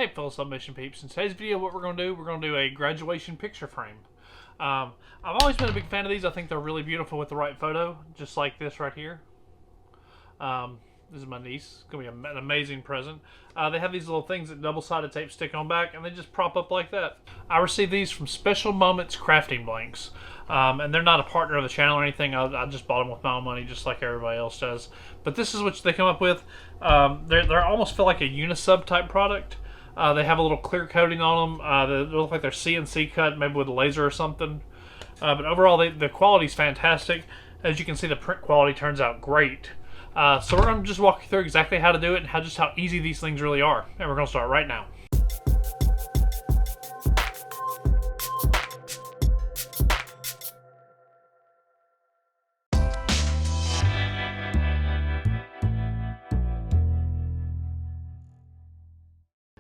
Hey fellow Sublimation peeps, in today's video what we're going to do a graduation picture frame. I've always been a big fan of these. I think they're really beautiful with the right photo, just like this right here. This is my niece. It's going to be an amazing present. They have these little things that double-sided tape stick on back, and they just prop up like that. I received these from Special Moments Crafting Blanks, and they're not a partner of the channel or anything. I just bought them with my own money, just like everybody else does. But this is what they come up with. They almost feel like a unisub type product. They have a little clear coating on them. They look like they're CNC cut, maybe with a laser or something. But overall, the quality's fantastic. As you can see, the print quality turns out great. So we're going to just walk you through exactly how to do it and just how easy these things really are. And we're going to start right now.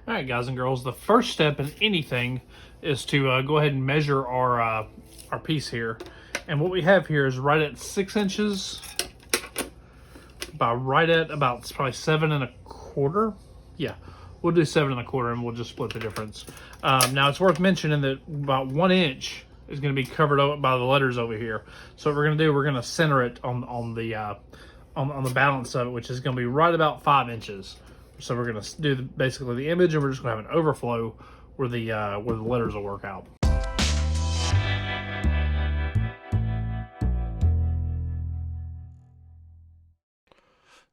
Alright guys and girls, the first step in anything is to go ahead and measure our piece here. And what we have here is right at 6 inches by right at about probably 7 1/4. Yeah, we'll do 7 1/4 and we'll just split the difference. Now it's worth mentioning that about 1 inch is going to be covered up by the letters over here. So what we're going to do, we're going to center it on the balance of it, which is going to be right about 5 inches. So we're going to do basically the image, and we're just going to have an overflow where the letters will work out.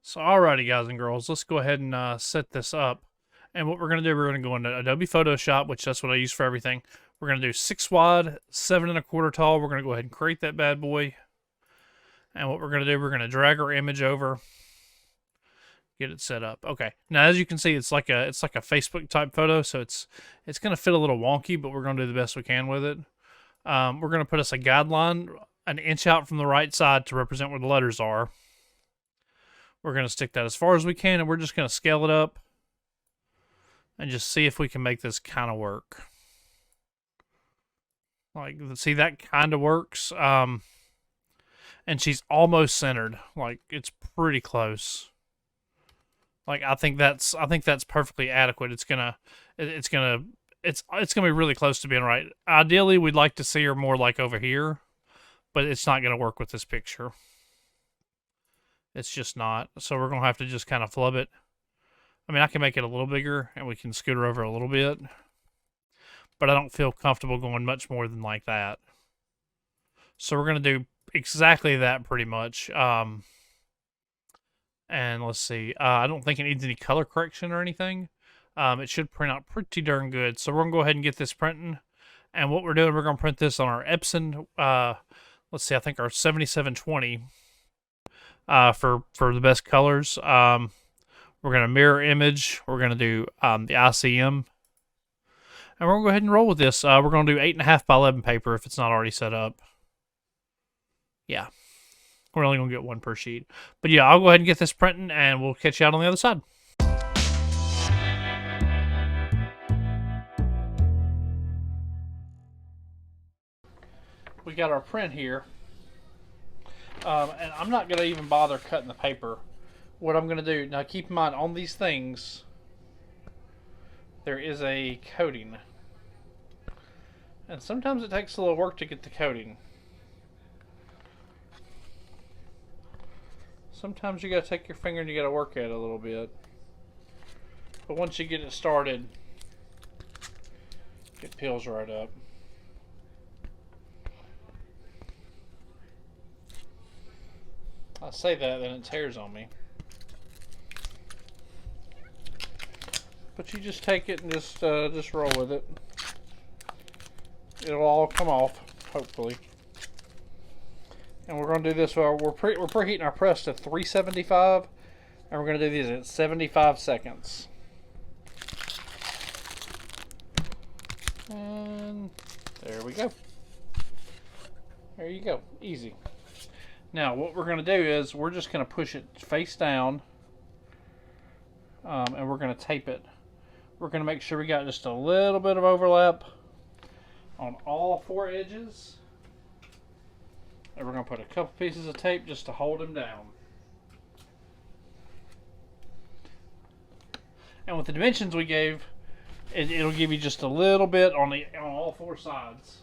So alrighty guys and girls, let's go ahead and set this up. And what we're going to do, we're going to go into Adobe Photoshop, which that's what I use for everything. We're going to do 6 wide, 7 1/4 tall. We're going to go ahead and create that bad boy. And what we're going to do, we're going to drag our image over. Get it set up. Okay. Now, as you can see, it's like a Facebook type photo, so it's going to fit a little wonky, but we're going to do the best we can with it. We're going to put us a guideline 1 inch out from the right side to represent where the letters are. We're going to stick that as far as we can, and we're just going to scale it up and just see if we can make this kind of work. Like, see, that kind of works. And she's almost centered. Like, it's pretty close. Like, I think that's perfectly adequate. It's gonna be really close to being right. Ideally, we'd like to see her more like over here, but it's not gonna work with this picture. It's just not. So we're gonna have to just kind of flub it. I mean, I can make it a little bigger, and we can scoot her over a little bit, but I don't feel comfortable going much more than like that. So we're gonna do exactly that pretty much. And let's see, I don't think it needs any color correction or anything. It should print out pretty darn good. So we're going to go ahead and get this printing. And what we're doing, we're going to print this on our Epson, let's see, I think our 7720 for the best colors. We're going to mirror image. We're going to do the ICM. And we're going to go ahead and roll with this. We're going to do 8.5 by 11 paper if it's not already set up. Yeah. We're only going to get 1 per sheet. But yeah, I'll go ahead and get this printing, and we'll catch you out on the other side. We got our print here. And I'm not going to even bother cutting the paper. What I'm going to do, now keep in mind, on these things, there is a coating. And sometimes it takes a little work to get the coating. Sometimes you gotta take your finger and you gotta work at it a little bit. But once you get it started, it peels right up. I say that, then it tears on me. But you just take it and just roll with it. It'll all come off, hopefully. And we're going to do this while we're preheating our press to 375, and we're going to do these at 75 seconds. And there we go. There you go. Easy. Now what we're going to do is we're just going to push it face down, and we're going to tape it. We're going to make sure we got just a little bit of overlap on all 4 edges. And we're going to put a couple pieces of tape just to hold them down. And with the dimensions we gave, it'll give you just a little bit on all four sides.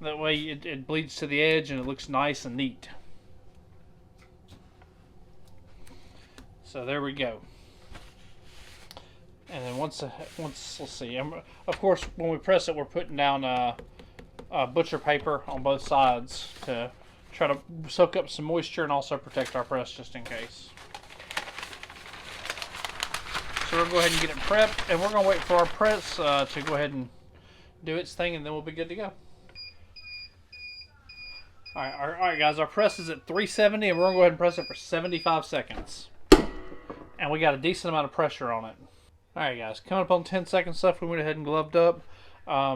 That way it bleeds to the edge and it looks nice and neat. So there we go. And then once let's see. Of course, when we press it, we're putting down butcher paper on both sides to try to soak up some moisture and also protect our press just in case. So we'll go ahead and get it prepped, and we're going to wait for our press to go ahead and do its thing, and then we'll be good to go. Alright guys, our press is at 370, and we're going to go ahead and press it for 75 seconds. And we got a decent amount of pressure on it. Alright guys, coming up on 10 seconds left, we went ahead and gloved up.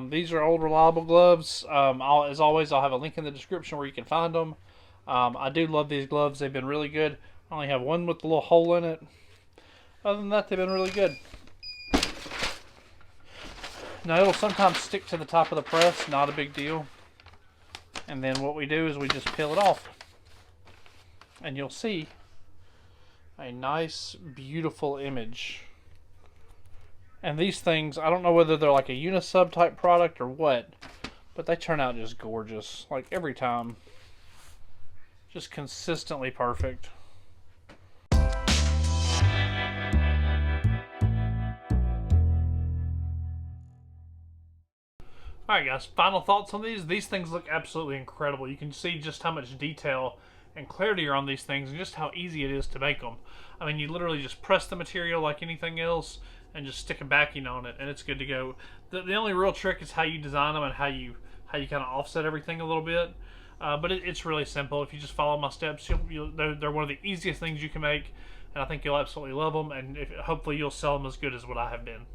These are old reliable gloves. As always, I'll have a link in the description where you can find them. I do love these gloves. They've been really good. I only have one with a little hole in it. Other than that, they've been really good. Now, it'll sometimes stick to the top of the press. Not a big deal. And then what we do is we just peel it off. And you'll see a nice, beautiful image. And these things, I don't know whether they're like a unisub type product or what, but they turn out just gorgeous. Like every time. Just consistently perfect. Alright guys, final thoughts on these. These things look absolutely incredible. You can see just how much detail and clarity are on these things and just how easy it is to make them. I mean, you literally just press the material like anything else and just stick a backing on it and it's good to go. The only real trick is how you design them and how you kind of offset everything a little bit. But it's really simple. If you just follow my steps, they're one of the easiest things you can make, and I think you'll absolutely love them, and hopefully you'll sell them as good as what I have been.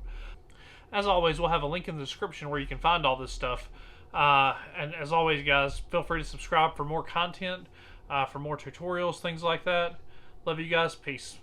As always, we'll have a link in the description where you can find all this stuff. And as always, guys, feel free to subscribe for more content, for more tutorials, things like that. Love you guys. Peace.